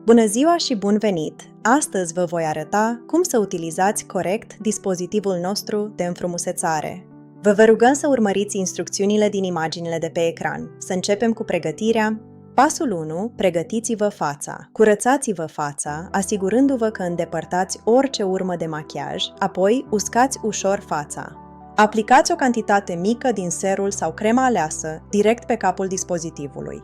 Bună ziua și bun venit! Astăzi vă voi arăta cum să utilizați corect dispozitivul nostru de înfrumusețare. Vă rugăm să urmăriți instrucțiunile din imaginile de pe ecran. Să începem cu pregătirea. Pasul 1. Pregătiți-vă fața. Curățați-vă fața, asigurându-vă că îndepărtați orice urmă de machiaj, apoi uscați ușor fața. Aplicați o cantitate mică din serul sau crema aleasă direct pe capul dispozitivului.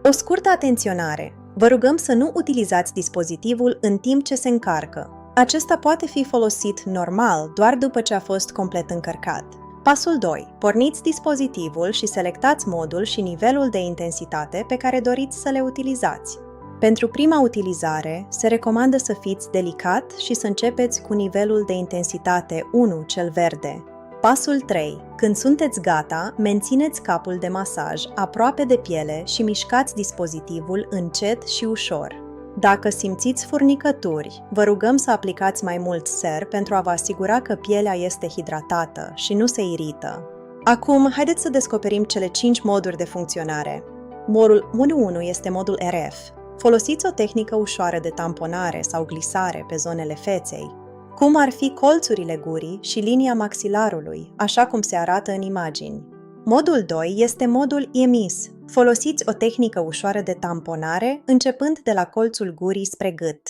O scurtă atenționare. Vă rugăm să nu utilizați dispozitivul în timp ce se încarcă. Acesta poate fi folosit normal doar după ce a fost complet încărcat. Pasul 2. Porniți dispozitivul și selectați modul și nivelul de intensitate pe care doriți să le utilizați. Pentru prima utilizare, se recomandă să fiți delicat și să începeți cu nivelul de intensitate 1, cel verde. Pasul 3. Când sunteți gata, mențineți capul de masaj aproape de piele și mișcați dispozitivul încet și ușor. Dacă simțiți furnicături, vă rugăm să aplicați mai mult ser pentru a vă asigura că pielea este hidratată și nu se irită. Acum, haideți să descoperim cele 5 moduri de funcționare. Modul 1.1 este modul RF. Folosiți o tehnică ușoară de tamponare sau glisare pe zonele feței, cum ar fi colțurile gurii și linia maxilarului, așa cum se arată în imagini. Modul 2 este modul emis. Folosiți o tehnică ușoară de tamponare, începând de la colțul gurii spre gât,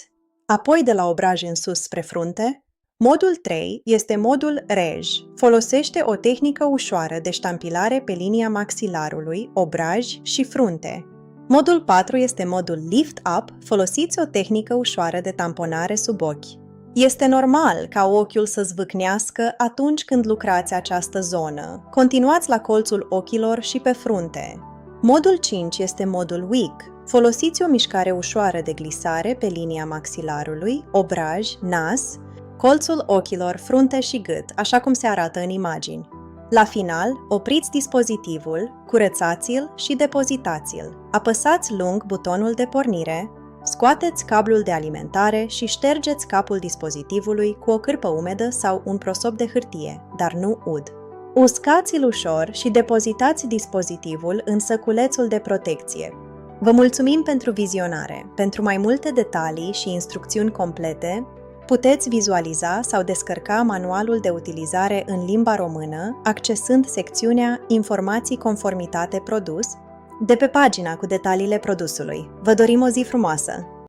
apoi de la obraj în sus spre frunte. Modul 3 este modul REJ. Folosește o tehnică ușoară de ștampilare pe linia maxilarului, obraj și frunte. Modul 4 este modul Lift Up. Folosiți o tehnică ușoară de tamponare sub ochi. Este normal ca ochiul să zvâcnească atunci când lucrați această zonă. Continuați la colțul ochilor și pe frunte. Modul 5 este modul Wig. Folosiți o mișcare ușoară de glisare pe linia maxilarului, obraj, nas, colțul ochilor, frunte și gât, așa cum se arată în imagini. La final, opriți dispozitivul, curățați-l și depozitați-l. Apăsați lung butonul de pornire, scoateți cablul de alimentare și ștergeți capul dispozitivului cu o cârpă umedă sau un prosop de hârtie, dar nu ud. Uscați-l ușor și depozitați dispozitivul în săculețul de protecție. Vă mulțumim pentru vizionare. Pentru mai multe detalii și instrucțiuni complete, puteți vizualiza sau descărca manualul de utilizare în limba română, accesând secțiunea Informații conformitate produs de pe pagina cu detaliile produsului. Vă dorim o zi frumoasă!